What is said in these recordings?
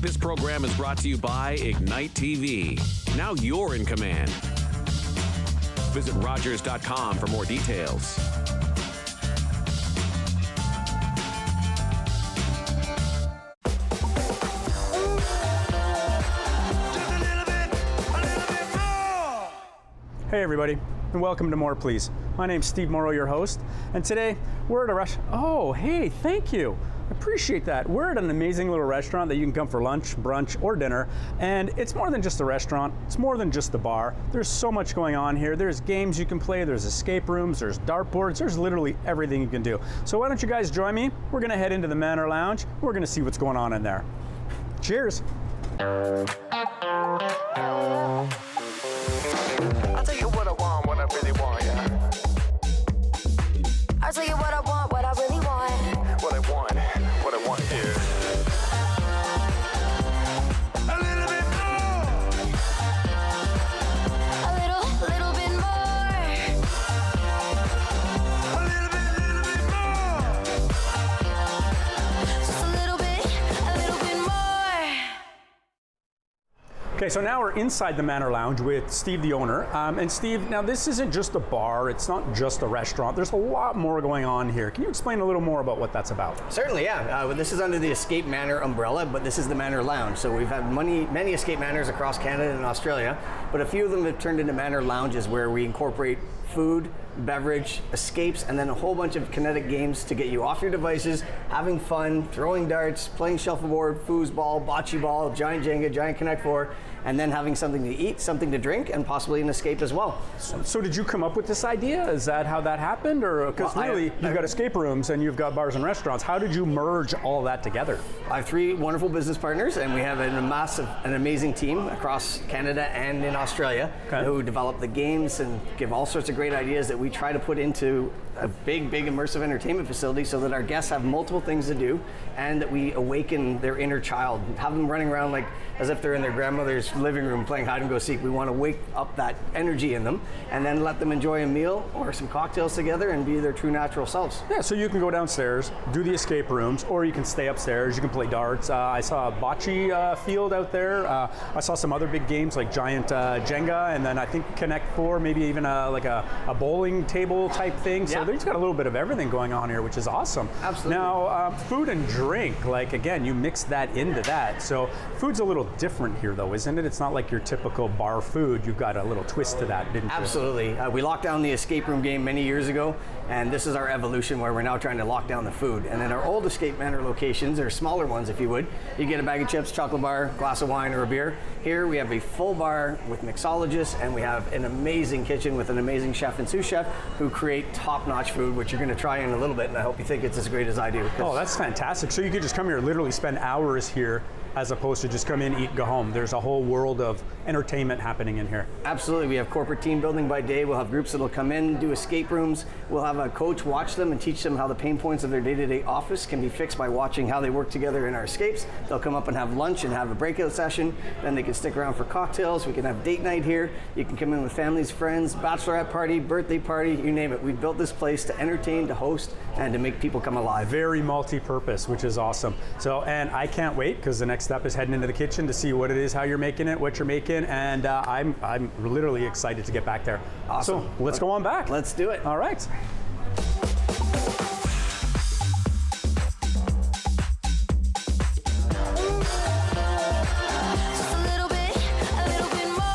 This program is brought to you by Ignite TV. Now you're in command. Visit Rogers.com for more details. Hey everybody, and welcome to More Please. My name's Steve Morrow, your host, and today we're at a restaurant. Oh, hey, thank you. I appreciate that. We're at an amazing little restaurant that you can come for lunch, brunch, or dinner, and it's more than just a restaurant. It's more than just a bar. There's so much going on here. There's games you can play, there's escape rooms, there's dartboards, there's literally everything you can do. So why don't you guys join me? We're gonna head into the Manor Lounge. We're gonna see what's going on in there. Cheers. I'll tell you what I want, what I really want, yeah. I'll tell you what I want, what I really want. What I want, yeah. A little bit more. A little bit more. A little bit more. Just a little bit more. Okay, so now we're inside the Manor Lounge with Steve, the owner. And Steve, now this isn't just a bar, it's not just a restaurant. There's a lot more going on here. Can you explain a little more about what that's about? Certainly, yeah. This is under the Escape Manor umbrella, but this is the Manor Lounge. So we've had many Escape Manors across Canada and Australia, but a few of them have turned into Manor Lounges where we incorporate food, beverage, escapes, and then a whole bunch of kinetic games to get you off your devices, having fun, throwing darts, playing shuffleboard, foosball, bocce ball, giant Jenga, giant Connect Four, and then having something to eat, something to drink, and possibly an escape as well. So did you come up with this idea? Is that how that happened? Or because really, you've got escape rooms and you've got bars and restaurants. How did you merge all that together? I have three wonderful business partners, and we have an amazing team across Canada and in Australia who develop the games and give all sorts of great ideas that we try to put into a big immersive entertainment facility so that our guests have multiple things to do and that we awaken their inner child, have them running around like as if they're in their grandmother's living room playing hide and go seek. We want to wake up that energy in them and then let them enjoy a meal or some cocktails together and be their true natural selves. Yeah, so you can go downstairs, do the escape rooms, or you can stay upstairs, you can play darts. I saw a bocce field out there. I saw some other big games like giant Jenga, and then I think Connect Four, maybe even like a bowling table type thing. So there's got a little bit of everything going on here, which is awesome. Absolutely. Now, food and drink, like again, you mix that into that. So food's a little different here though, isn't it? It's not like your typical bar food. You've got a little twist to that, didn't you? Absolutely. We locked down the escape room game many years ago, and this is our evolution where we're now trying to lock down the food. And in our old Escape Manor locations, or smaller ones if you would, you get a bag of chips, chocolate bar, glass of wine, or a beer. Here we have a full bar with mixologists, and we have an amazing kitchen with an amazing chef and sous chef who create top-notch food, which you're going to try in a little bit, and I hope you think it's as great as I do. Oh, that's fantastic. So you could just come here, literally spend hours here, as opposed to just come in, eat, go home. There's a whole world of entertainment happening in here. Absolutely. We have corporate team building by day. We'll have groups that'll come in, do escape rooms. We'll have a coach watch them and teach them how the pain points of their day-to-day office can be fixed by watching how they work together in our escapes. They'll come up and have lunch and have a breakout session. Then they can stick around for cocktails. We can have date night here. You can come in with families, friends, bachelorette party, birthday party, you name it. We've built this place to entertain, to host, and to make people come alive. Very multi-purpose, which is awesome. So, and I can't wait because the next step is heading into the kitchen to see what it is, how you're making it, what you're making, and I'm literally excited to get back there. Awesome. So let's go on back. Let's do it. All right. Just a little bit more.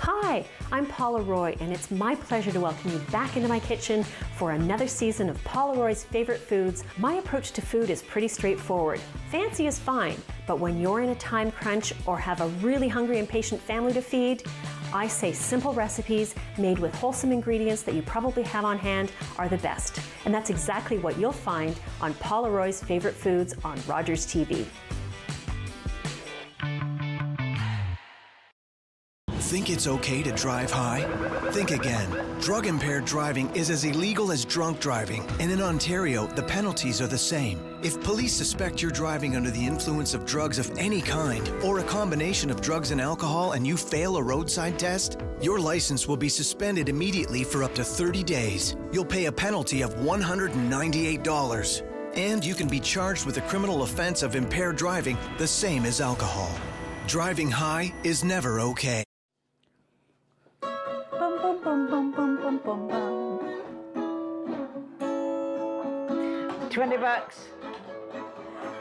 Hi, I'm Paula Roy, and it's my pleasure to welcome you back into my kitchen for another season of Paula Roy's Favorite Foods. My approach to food is pretty straightforward. Fancy is fine, but when you're in a time crunch or have a really hungry and patient family to feed, I say simple recipes made with wholesome ingredients that you probably have on hand are the best. And that's exactly what you'll find on Paula Roy's Favorite Foods on Rogers TV. Think it's okay to drive high? Think again. Drug-impaired driving is as illegal as drunk driving, and in Ontario, the penalties are the same. If police suspect you're driving under the influence of drugs of any kind, or a combination of drugs and alcohol, and you fail a roadside test, your license will be suspended immediately for up to 30 days. You'll pay a penalty of $198. And you can be charged with a criminal offense of impaired driving, the same as alcohol. Driving high is never okay. Bum, bum, bum, bum, bum, bum, bum, bum. $20.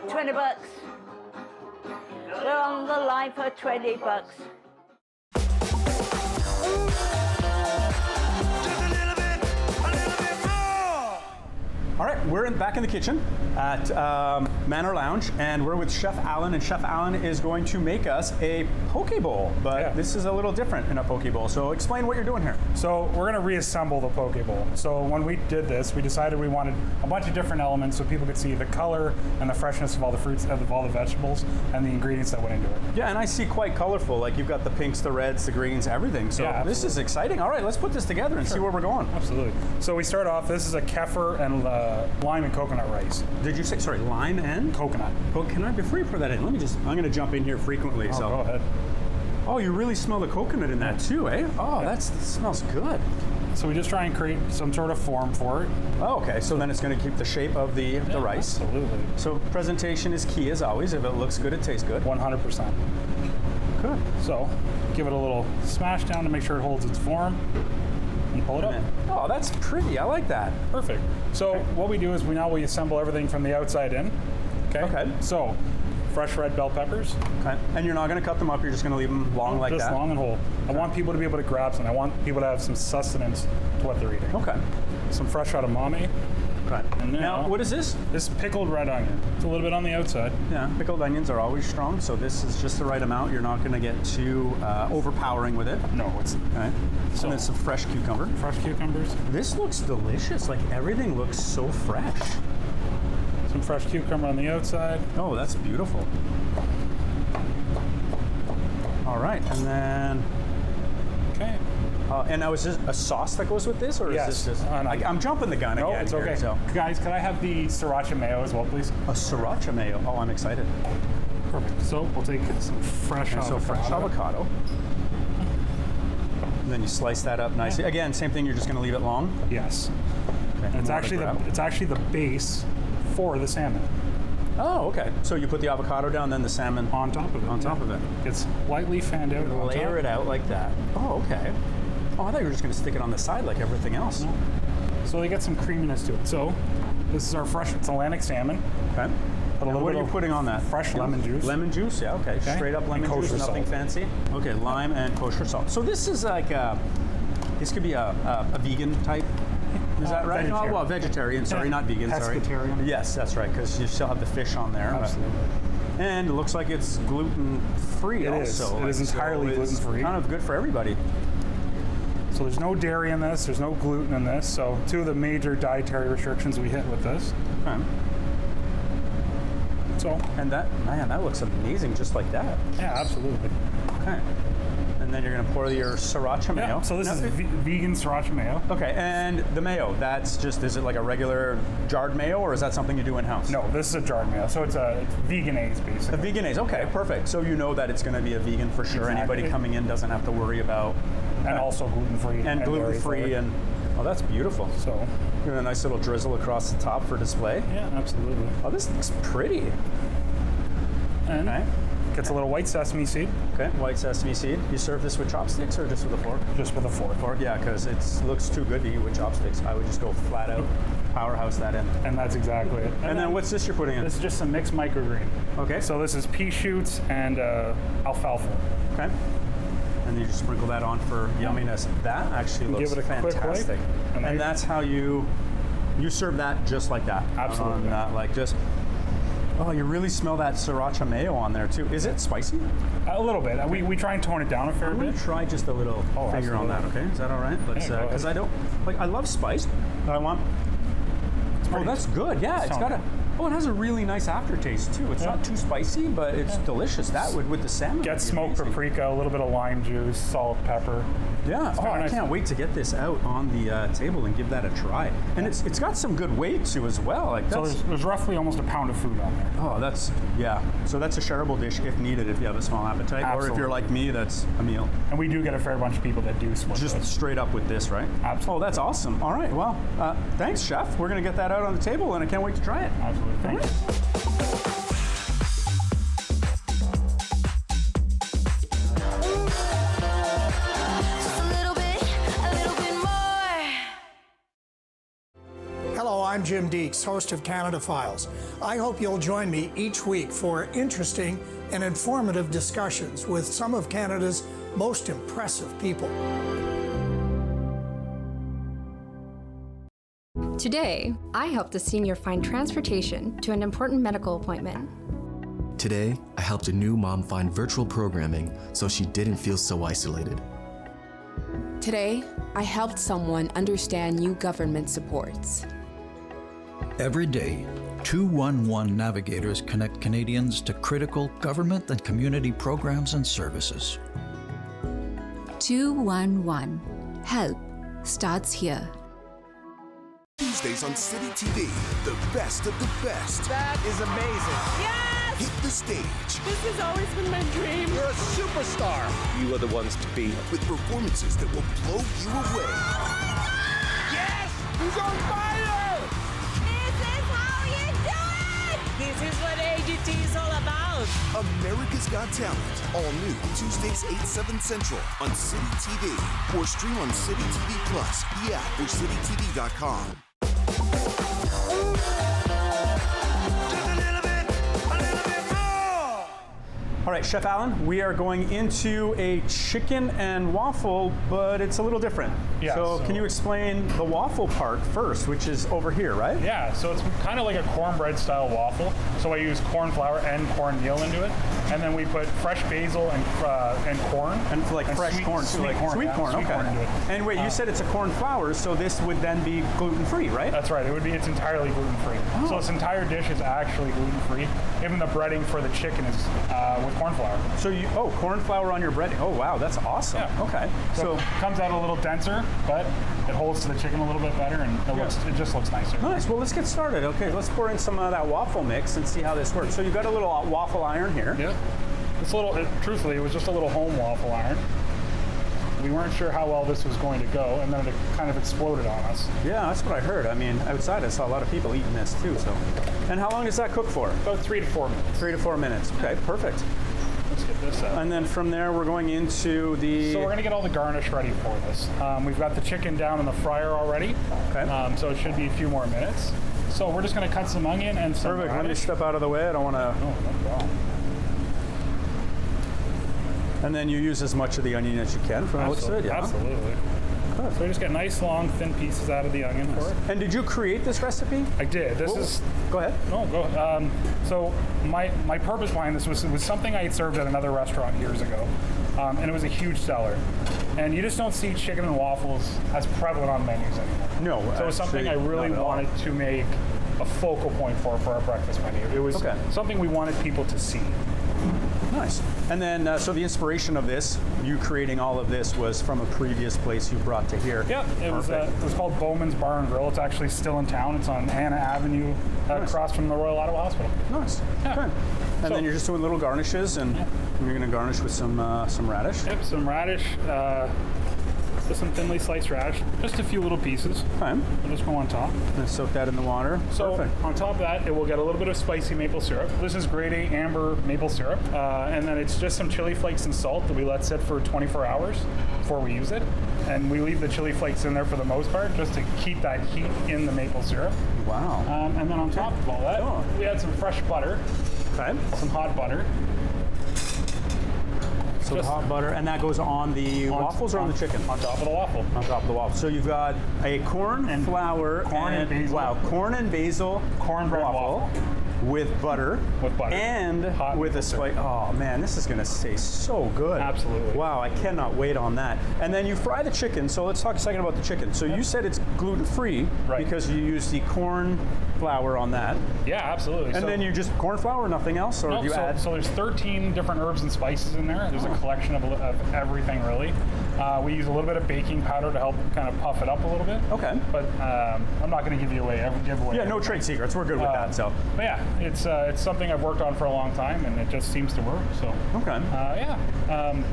$20. We're on the line for $20. All right, we're back in the kitchen at Manor Lounge, and we're with Chef Alan, and Chef Alan is going to make us a poke bowl, but this is a little different in a poke bowl. So explain what you're doing here. So we're going to reassemble the poke bowl. So when we did this, we decided we wanted a bunch of different elements so people could see the color and the freshness of all the fruits, of all the vegetables, and the ingredients that went into it. Yeah, and I see quite colorful. Like you've got the pinks, the reds, the greens, everything. So this is exciting. All right, let's put this together and see where we're going. Absolutely. So we start off. This is a kefir and lime and coconut rice. Did you say, sorry, lime and? Coconut. Can I, before you pour that in, let me just, I'm gonna jump in here frequently. Oh, so. go ahead. Oh, you really smell the coconut in that too, eh? Oh, that smells good. So we just try and create some sort of form for it. Oh, okay, so then it's gonna keep the shape of the rice. Absolutely. So presentation is key as always. If it looks good, it tastes good. 100%. Good. So give it a little smash down to make sure it holds its form. And pull it up. Oh, that's pretty. I like that. Perfect. So what we do is we assemble everything from the outside in. Okay. So fresh red bell peppers. Okay. And you're not going to cut them up. You're just going to leave them long like that. Just long and whole. I want people to be able to grab some. I want people to have some sustenance to what they're eating. Okay. Some fresh edamame. Okay. And now, what is this? This is pickled red onion. It's a little bit on the outside. Yeah, pickled onions are always strong, so this is just the right amount. You're not going to get too overpowering with it. No, it's okay. So and then some fresh cucumber. Fresh cucumbers. This looks delicious. Like everything looks so fresh. Some fresh cucumber on the outside. Oh, that's beautiful. All right, and then. Okay. And now is this a sauce that goes with this, or is this just? I'm jumping the gun again. No, it's okay. So. Guys, could I have the sriracha mayo as well, please? A sriracha mayo. Oh, I'm excited. Perfect. So we'll take some fresh avocado. So fresh avocado. And then you slice that up nicely. Yeah. Again, same thing. You're just going to leave it long. Yes. Okay. And it's actually the base for the salmon. Oh, okay. So you put the avocado down, then the salmon on top of it. On top of it. It's lightly fanned out. Layer it out like that. Oh, okay. Oh, I thought you were just going to stick it on the side like everything else. No. So they get some creaminess to it. So this is our fresh Atlantic salmon. Okay. What are you putting on that? Fresh lemon juice. Lemon juice, yeah, okay. Straight up lemon juice, nothing fancy. Okay, lime and kosher salt. So this is like this could be a vegan type. Is that right? Vegetarian. Oh, well, vegetarian. Sorry, not vegan. Pescatarian. Sorry. Yes, that's right. Because you still have the fish on there. Absolutely. And it looks like it's gluten-free. It is. It is entirely gluten-free. Kind of good for everybody. So there's no dairy in this. There's no gluten in this. So two of the major dietary restrictions we hit with this. Okay. So, and that looks amazing just like that. Yeah, absolutely. Okay. And then you're going to pour your sriracha mayo. Yeah, so this is vegan sriracha mayo. Okay, and the mayo, that's just, is it like a regular jarred mayo, or is that something you do in-house? No, this is a jarred mayo, so it's vegan-aise, basically. A vegan-aise, okay, perfect. So you know that it's going to be a vegan for sure. Exactly. Anybody coming in doesn't have to worry about... And also gluten-free. And gluten-free, and oh, that's beautiful. So, you have a nice little drizzle across the top for display. Yeah, absolutely. Oh, this looks pretty. And gets a little white sesame seed. Okay, white sesame seed. You serve this with chopsticks or just with a fork? Just with a fork. Yeah, because it looks too good to eat with chopsticks. I would just go flat out, powerhouse that in. And that's exactly it. And then what's this you're putting in? This is just some mixed microgreen. Okay. So this is pea shoots and alfalfa. Okay. And then you just sprinkle that on for yumminess. That actually looks fantastic. And that's how you serve that just like that. Absolutely. Like just. Oh, you really smell that sriracha mayo on there too. Is it spicy? A little bit. Okay. We try and tone it down a fair bit. I'm gonna try just a little finger on that. Okay, is that all right? Let's because I don't like. I love spice, but I want. Oh, that's good. Yeah, it's got a. Oh, it has a really nice aftertaste too. It's not too spicy, but it's delicious. That would, with the salmon. Get smoked paprika, a little bit of lime juice, salt, pepper. Yeah. Oh, I can't wait to get this out on the table and give that a try. And it's got some good weight too as well. Like so there's roughly almost a pound of food on there. Oh, that's So that's a shareable dish if needed, if you have a small appetite, Absolutely. or if you're like me, that's a meal. And we do get a fair bunch of people that do split Just those. straight up with this, right? Absolutely. Oh, that's awesome. All right. Well, thanks, chef. We're gonna get that out on the table, and I can't wait to try it. Absolutely. Thank you. Hello, I'm Jim Deeks, host of Canada Files. I hope you'll join me each week for interesting and informative discussions with some of Canada's most impressive people. Today, I helped a senior find transportation to an important medical appointment. Today, I helped a new mom find virtual programming so she didn't feel so isolated. Today, I helped someone understand new government supports. Every day, 211 navigators connect Canadians to critical government and community programs and services. 211. Help starts here. Tuesdays on City TV, the best of the best. That is amazing. Yes! Hit the stage. This has always been my dream. You're a superstar. You are the ones to beat. With performances that will blow you away. Yes! He's on fire! This is how you do it! This is what AGT is all about. America's Got Talent. All new Tuesdays 8/7 Central on City TV. Or stream on City TV Plus, the app, or citytv.com. All right, Chef Alan, we are going into a chicken and waffle, but it's a little different. Yeah, so can you explain the waffle part first, which is over here, right? Yeah, so it's kind of like a cornbread style waffle. So I use corn flour and cornmeal into it, and then we put fresh basil and corn. And fresh sweet, corn, sweet like corn, sweet yeah, corn, sweet okay. corn into it. And wait, you said it's a corn flour, so this would then be gluten-free, right? That's right. It's entirely gluten-free. Oh. So this entire dish is actually gluten-free. Even the breading for the chicken is with corn flour. So corn flour on your breading. Oh wow, that's awesome. Yeah. Okay. So it comes out a little denser, but it holds to the chicken a little bit better, and it just looks nicer. Nice. Well, let's get started. Okay, let's pour in some of that waffle mix and see how this works. So you've got a little waffle iron here. Yeah. Truthfully, it was just a little home waffle iron. We weren't sure how well this was going to go, and then it kind of exploded on us. Yeah, that's what I heard. I mean, outside I saw a lot of people eating this too. So, and how long does that cook for? About 3 to 4 minutes. 3 to 4 minutes. Okay, perfect. Let's get this out. And then from there, we're going into the... So we're going to get all the garnish ready for this. We've got the chicken down in the fryer already. Okay. So it should be a few more minutes. So we're just going to cut some onion and some Perfect. radish. Let me step out of the way. I don't want to... No problem. And then you use as much of the onion as you can from the looks of it, yeah? Absolutely. Good. So we just get nice, long, thin pieces out of the onion for it. And did you create this recipe? I did. This is... Go ahead. No, go. So my purpose behind this was something I had served at another restaurant years ago, and it was a huge seller. And you just don't see chicken and waffles as prevalent on menus anymore. No. So it was something I really wanted to make a focal point for our breakfast menu. It was something we wanted people to see. Nice. And then, so the inspiration of this, you creating all of this, was from a previous place you brought to here. Yep, it was called Bowman's Bar and Grill. It's actually still in town. It's on Anna Avenue, across from the Royal Ottawa Hospital. Nice. Yeah. Okay. And then you're just doing little garnishes, and you're going to garnish with some radish. Yep, some radish. Just some thinly sliced radish, just a few little pieces. Okay. We'll just go on top. And soak that in the water. So Perfect. on top of that, it will get a little bit of spicy maple syrup. This is grade A amber maple syrup. And then it's just some chili flakes and salt that we let sit for 24 hours before we use it. And we leave the chili flakes in there for the most part, just to keep that heat in the maple syrup. Wow. And then on top of all that, we add some fresh butter. Okay. Some hot butter. So the hot butter, and that goes on the waffles or on the chicken? On top of the waffle. On top of the waffle. So you've got a corn and flour corn and basil. Wow, corn and basil cornbread waffle. With butter. And hot with a spice. Oh man, this is gonna taste so good. Absolutely. Wow, I cannot wait on that. And then you fry the chicken. So let's talk a second about the chicken. So you said it's gluten-free because you use the corn flour on that. Yeah, absolutely. And then you just corn flour, nothing else, or No, do you add? So there's 13 different herbs and spices in there. There's a collection of everything, really. We use a little bit of baking powder to help kind of puff it up a little bit. Okay. But I'm not going to give away Yeah, no trade secrets. We're good with that. So. But yeah, it's something I've worked on for a long time, and it just seems to work. So. Okay.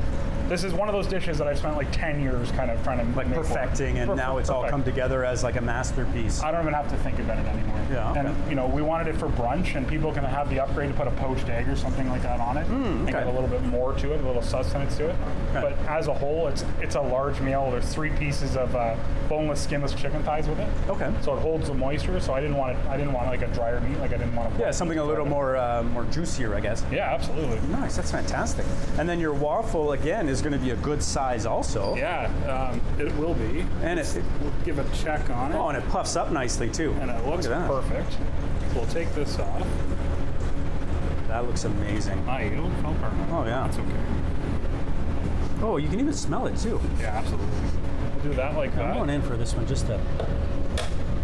This is one of those dishes that I've spent like 10 years kind of trying to like perfecting, and now it's all come together as like a masterpiece. I don't even have to think about it anymore. Yeah. Okay. And we wanted it for brunch, and people can have the upgrade to put a poached egg or something like that on it, and get a little bit more to it, a little sustenance to it. Okay. But as a whole, it's a large meal. There's 3 pieces of boneless, skinless chicken thighs with it. Okay. So it holds the moisture. So I didn't want like a drier meat. Like I didn't want to. Yeah, something a little more juicier, I guess. Yeah, absolutely. Nice. That's fantastic. And then your waffle again is going to be a good size also. Yeah, it will be. And we'll give a check on it. Oh, and it puffs up nicely too. And it looks perfect. So we'll take this off. That looks amazing. You fell perfect. Oh yeah. That's okay. Oh, you can even smell it too. Yeah, absolutely. We'll do that like that. I'm going in for this one just to.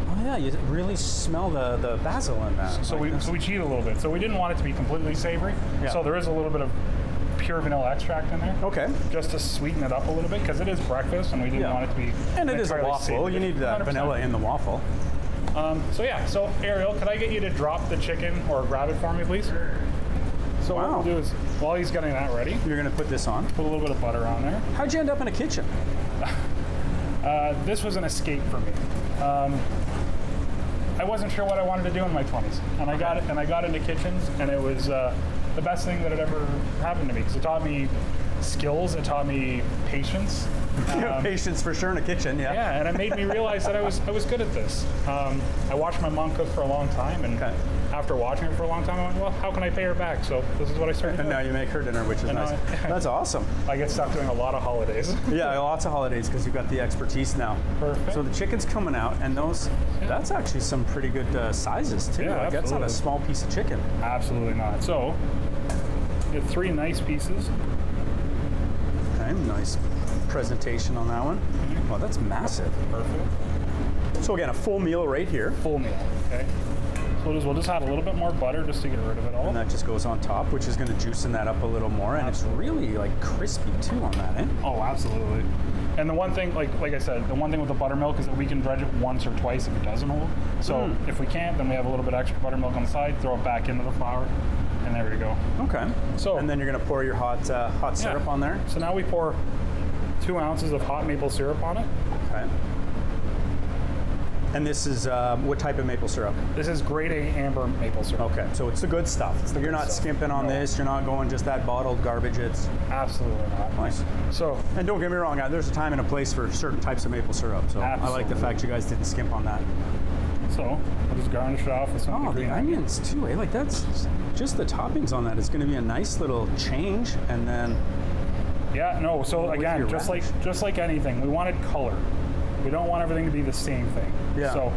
Oh yeah, you really smell the basil in that. So we cheat a little bit. So we didn't want it to be completely savory. Yeah. So there is a little bit of pure vanilla extract in there. Okay. Just to sweeten it up a little bit, because it is breakfast and we didn't want it to be. And it is a waffle. Savory. You need that 100%. Vanilla in the waffle. So Ariel, could I get you to drop the chicken or grab it for me, please? So what we'll do is, while he's getting that ready, you're going to put this on. Put a little bit of butter on there. How'd you end up in a kitchen? This was an escape for me. I wasn't sure what I wanted to do in my 20s, and I got into kitchens, and it was the best thing that had ever happened to me, because it taught me skills, it taught me patience. Patience for sure in a kitchen, yeah. Yeah, and it made me realize that I was good at this. I watched my mom cook for a long time, and after watching her for a long time, I went, well, how can I pay her back? So this is what I started doing. And now you make her dinner, which is nice. That's awesome. I get stuck doing a lot of holidays. Yeah, lots of holidays, because you've got the expertise now. Perfect. So the chicken's coming out, and that's actually some pretty good sizes too. Yeah, that's not a small piece of chicken. Absolutely not. So, get 3 nice pieces. Okay, nice presentation on that one. Wow, that's massive. Perfect. So again, a full meal right here. Full meal, okay. So we'll just add a little bit more butter just to get rid of it all. And that just goes on top, which is going to juicen that up a little more. And it's really like crispy too on that end. Oh, absolutely. And the one thing, like I said, the one thing with the buttermilk is that we can dredge it once or twice if it doesn't hold. So if we can't, then we have a little bit extra buttermilk on the side, throw it back into the flour, and there we go. Okay. So and then you're going to pour your hot syrup on there. So now we pour 2 ounces of hot maple syrup on it. Okay. And this is what type of maple syrup? This is grade A amber maple syrup. Okay, so it's the good stuff. You're not skimping on this. You're not going just that bottled garbage. It's absolutely not. Nice. So, and don't get me wrong, there's a time and a place for certain types of maple syrup. So I like the fact you guys didn't skimp on that. So I'll just garnish it off with some green onions too. Eh? Like that's just the toppings on that is going to be a nice little change, and then. Yeah. No. So again, just like anything, we wanted color. We don't want everything to be the same thing. Yeah. So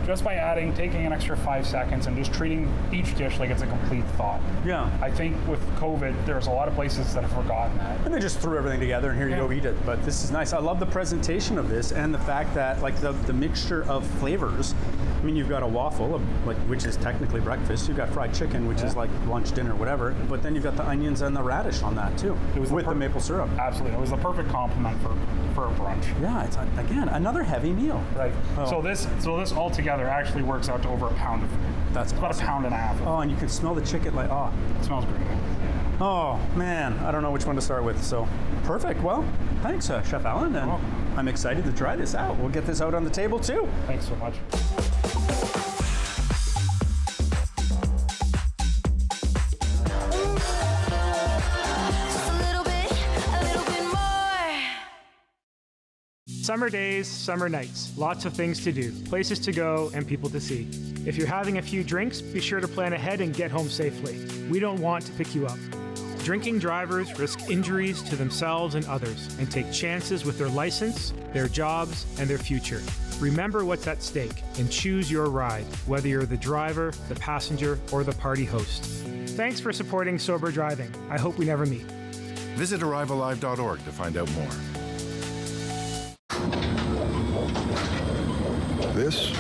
just by taking an extra 5 seconds and just treating each dish like it's a complete thought. Yeah. I think with COVID, there's a lot of places that have forgotten that. And they just threw everything together and here you go eat it. But this is nice. I love the presentation of this and the fact that like the mixture of flavors. I mean, you've got a waffle, which is technically breakfast. You've got fried chicken, which is like lunch, dinner, whatever. But then you've got the onions and the radish on that too, with the maple syrup. Absolutely, it was the perfect complement for a brunch. Yeah, it's again another heavy meal. Right. Oh. So this all together actually works out to over a pound of food. That's about a pound and a half. Oh, and you can smell the chicken it smells great. Oh man, I don't know which one to start with. So perfect. Well, thanks, Chef Alan, and I'm excited to try this out. We'll get this out on the table too. Thanks so much. Summer days, summer nights, lots of things to do, places to go, and people to see. If you're having a few drinks, be sure to plan ahead and get home safely. We don't want to pick you up. Drinking drivers risk injuries to themselves and others and take chances with their license, their jobs, and their future. Remember what's at stake and choose your ride, whether you're the driver, the passenger, or the party host. Thanks for supporting Sober Driving. I hope we never meet. Visit arrivallive.org to find out more. This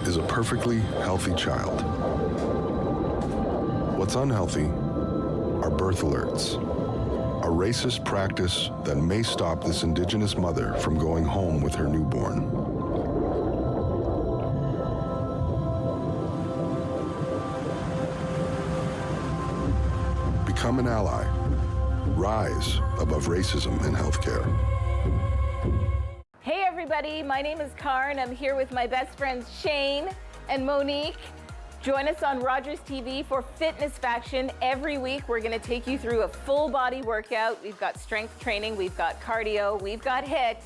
is a perfectly healthy child. What's unhealthy are birth alerts, a racist practice that may stop this Indigenous mother from going home with her newborn. Become an ally. Rise above racism in healthcare. Hey everybody, my name is Karen. I'm here with my best friends Shane and Monique. Join us on Rogers TV for Fitness Faction. Every week we're going to take you through a full body workout. We've got strength training, we've got cardio, we've got HIIT.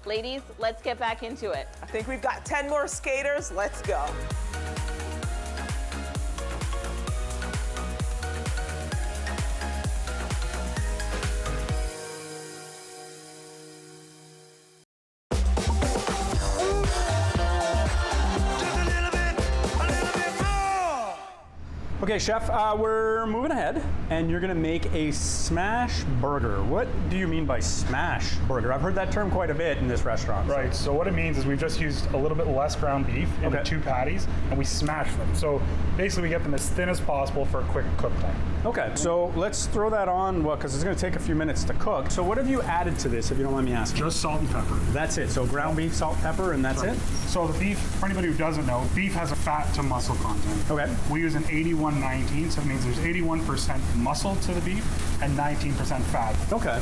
Ladies, let's get back into it. I think we've got 10 more skaters. Let's go. Okay, Chef, we're moving ahead, and you're gonna make a smash burger. What do you mean by smash burger? I've heard that term quite a bit in this restaurant. Right, so what it means is we've just used a little bit less ground beef into 2 patties, and we smash them. So basically we get them as thin as possible for a quick cook time. Okay, so let's throw that on, well, because it's gonna take a few minutes to cook. So what have you added to this, if you don't mind me asking? Just salt and pepper. That's it, so ground beef, salt, pepper, and that's it? So the beef, for anybody who doesn't know, beef has a fat to muscle content. Okay. We use an 81-19, so it means there's 81% muscle to the beef and 19% fat. Okay.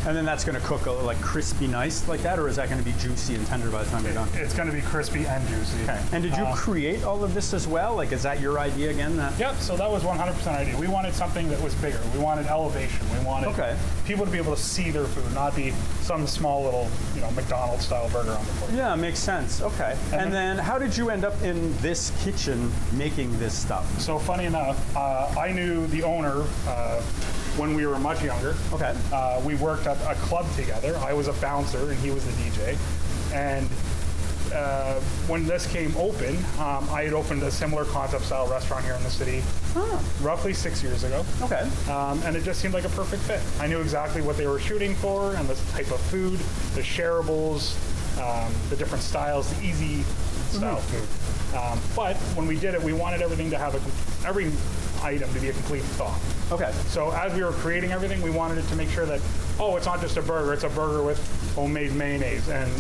And then that's going to cook like crispy nice like that, or is that going to be juicy and tender by the time you're done? It's going to be crispy and juicy. Okay. And did you create all of this as well? Like, is that your idea again? Yep, so that was 100% idea. We wanted something that was bigger. We wanted elevation. We wanted people to be able to see their food, not be some small little, McDonald's style burger on the plate. Yeah, makes sense. Okay. And then how did you end up in this kitchen making this stuff? So funny enough, I knew the owner when we were much younger. Okay. We worked at a club together. I was a bouncer and he was the DJ. And when this came open, I had opened a similar concept style restaurant here in the city roughly 6 years ago. Okay. And it just seemed like a perfect fit. I knew exactly what they were shooting for and the type of food, the shareables, the different styles, the easy style food. But when we did it, we wanted everything to have every item to be a complete thought. Okay. So as we were creating everything, we wanted it to make sure that, it's not just a burger, it's a burger with homemade mayonnaise and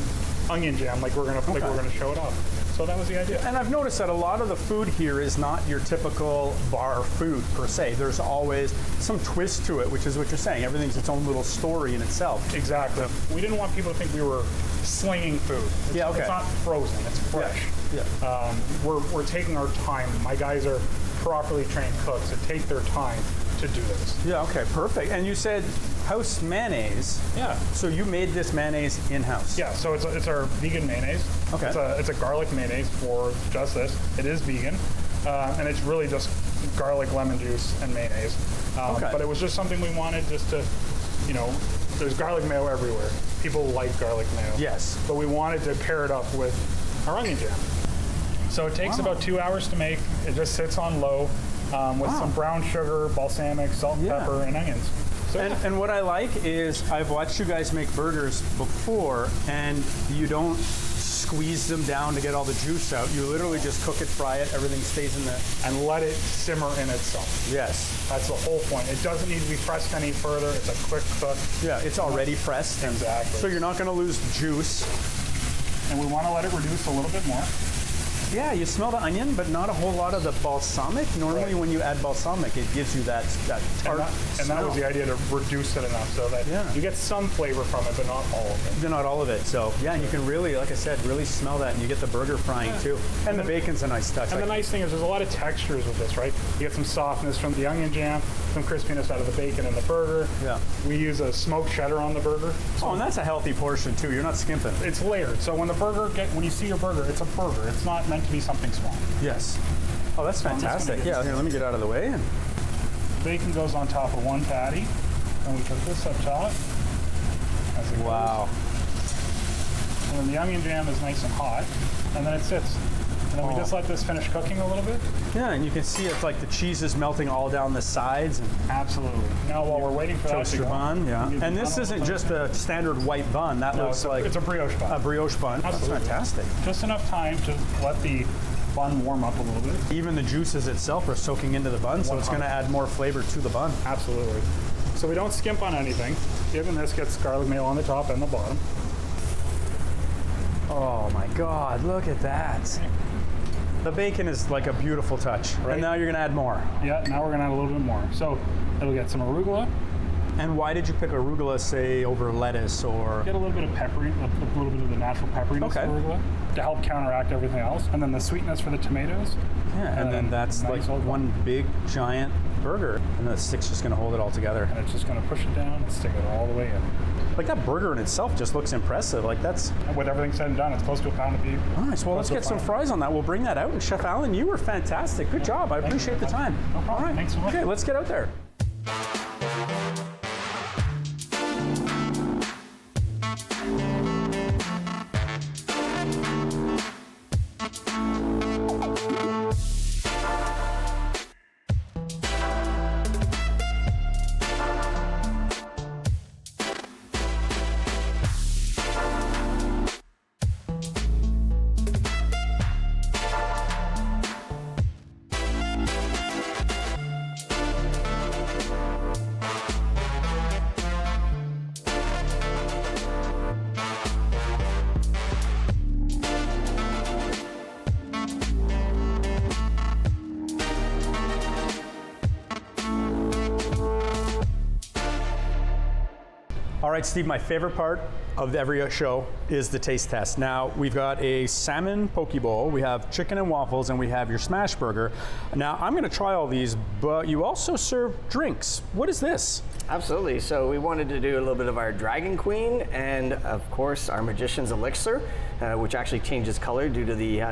onion jam, like we're gonna show it off. So that was the idea. And I've noticed that a lot of the food here is not your typical bar food per se. There's always some twist to it, which is what you're saying. Everything's its own little story in itself. Exactly. We didn't want people to think we were slinging food. It's not frozen, it's fresh. Yeah. We're taking our time. My guys are properly trained cooks that take their time to do this. Yeah, okay, perfect. And you said house mayonnaise. Yeah. So you made this mayonnaise in-house? Yeah, so it's our vegan mayonnaise. Okay. It's a garlic mayonnaise for just this. It is vegan, and it's really just garlic, lemon juice, and mayonnaise. But it was just something we wanted just to, there's garlic mayo everywhere. People like garlic mayo. Yes. But we wanted to pair it up with our onion jam. So it takes about 2 hours to make. It just sits on low with some brown sugar, balsamic, salt, pepper, and onions. So, and what I like is I've watched you guys make burgers before, and you don't squeeze them down to get all the juice out. You literally just cook it, fry it, everything stays in there. And let it simmer in itself. Yes. That's the whole point. It doesn't need to be pressed any further. It's a quick cook. Yeah, it's already pressed. Exactly. So you're not going to lose the juice. And we want to let it reduce a little bit more. Yeah, you smell the onion, but not a whole lot of the balsamic. Normally when you add balsamic, it gives you that tart and that was the idea, to reduce it enough so that you get some flavor from it, but not all of it. Not all of it. So yeah, and you can really, like I said, really smell that, and you get the burger frying too. And the bacon's a nice touch. And the nice thing is there's a lot of textures with this, right? You get some softness from the onion jam, some crispiness out of the bacon and the burger. Yeah. We use a smoked cheddar on the burger. Oh, and that's a healthy portion too. You're not skimping. It's layered. So when you see a burger, it's a burger. It's not meant to be something small. Yes. Oh, that's fantastic. Yeah, here, let me get out of the way. Bacon goes on top of one patty, and we put this up top. Wow. And then the onion jam is nice and hot, and then it sits. And then we just let this finish cooking a little bit. Yeah, and you can see it's like the cheese is melting all down the sides. And absolutely. Now while we're waiting for that to go, bun, and this isn't just a standard white bun. That looks like it's a brioche bun. A brioche bun. Absolutely. That's fantastic. Just enough time to let the bun warm up a little bit. Even the juices itself are soaking into the bun, so it's going to add more flavor to the bun. Absolutely. So we don't skimp on anything. Even this gets garlic mayo on the top and the bottom. Oh my God, look at that. The bacon is like a beautiful touch. Right. And now you're gonna add more. Yeah, now we're gonna add a little bit more. So it'll get some arugula. And why did you pick arugula, say, over lettuce or? Get a little bit of peppery, a little bit of the natural pepperiness of arugula to help counteract everything else. And then the sweetness for the tomatoes. Yeah, and then that's nice like one big giant burger. And the stick's just gonna hold it all together. And it's just gonna push it down and stick it all the way in. Like that burger in itself just looks impressive. Like that's... With everything said and done, it's close to a pound of beef. Nice, well let's get some fries on that. We'll bring that out. And Chef Alan, you were fantastic. Good job, I appreciate the time. No problem, all right. Thanks so much. Okay, let's get out there. All right, Steve, my favorite part of every show is the taste test. Now, we've got a salmon poke bowl, we have chicken and waffles, and we have your smash burger. Now, I'm gonna try all these, but you also serve drinks. What is this? Absolutely, so we wanted to do a little bit of our Dragon Queen and of course our Magician's Elixir, which actually changes color due to the,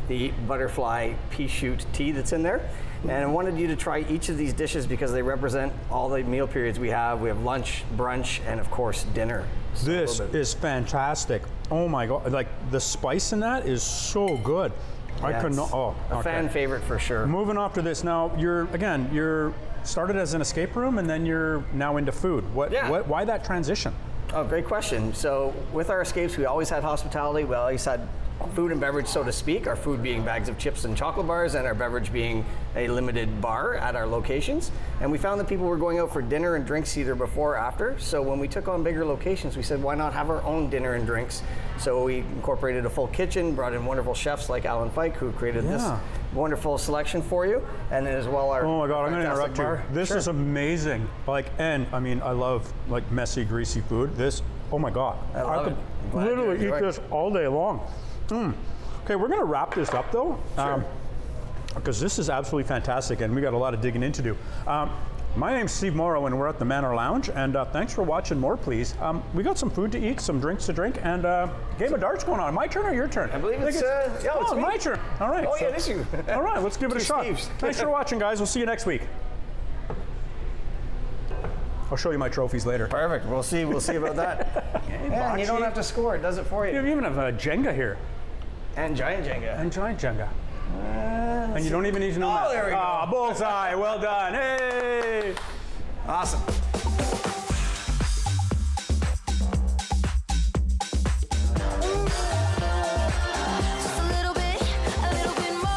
the butterfly pea shoot tea that's in there. And I wanted you to try each of these dishes because they represent all the meal periods we have. We have lunch, brunch, and of course dinner. So this is fantastic. Oh my God, like the spice in that is so good. Yeah, I could not, a fan favorite for sure. Moving off to this now, you're started as an escape room and then you're now into food. Why that transition? Oh, great question. So with our escapes, we always had hospitality. We always had food and beverage, so to speak, our food being bags of chips and chocolate bars and our beverage being a limited bar at our locations. And we found that people were going out for dinner and drinks either before or after. So when we took on bigger locations, we said, why not have our own dinner and drinks? So we incorporated a full kitchen, brought in wonderful chefs like Alan Fike, who created this wonderful selection for you. And then as well our Oh my God, I'm gonna interrupt you. This is amazing. And I mean, I love like messy, greasy food. This, oh my God. I could literally eat this all day long. Okay, we're gonna wrap this up though, because this is absolutely fantastic and we got a lot of digging in to do. My name's Steve Morrow and we're at the Manor Lounge, and thanks for watching More Please. We got some food to eat, some drinks to drink, and game of darts going on. My turn or your turn? I believe it's my turn. All right. Oh, yeah, it is you. All right, let's give it a shot. Steves. Thanks for watching, guys. We'll see you next week. I'll show you my trophies later. Perfect. We'll see about that. And you don't have to score. It does it for you. You even have a Jenga here. And giant Jenga. And giant Jenga. And you don't even need to know that. Oh, there we go. Ah, bullseye. Well done. Hey. Awesome. Just a little bit more.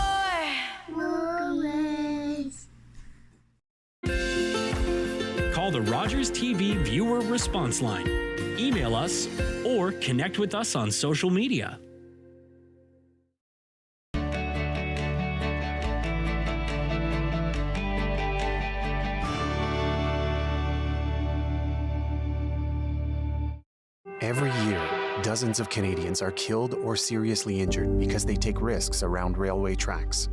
Call the Rogers TV viewer response line, email us, or connect with us on social media. Every year, dozens of Canadians are killed or seriously injured because they take risks around railway tracks.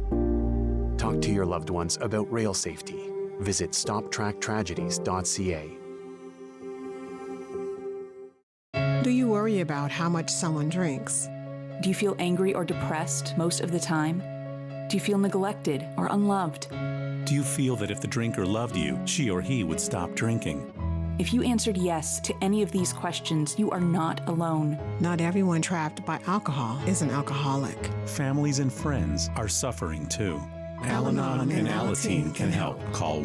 Talk to your loved ones about rail safety. Visit stoptracktragedies.ca. Do you worry about how much someone drinks? Do you feel angry or depressed most of the time? Do you feel neglected or unloved? Do you feel that if the drinker loved you, she or he would stop drinking? If you answered yes to any of these questions, you are not alone. Not everyone trapped by alcohol is an alcoholic. Families and friends are suffering too. Al-Anon and Alateen can help. Call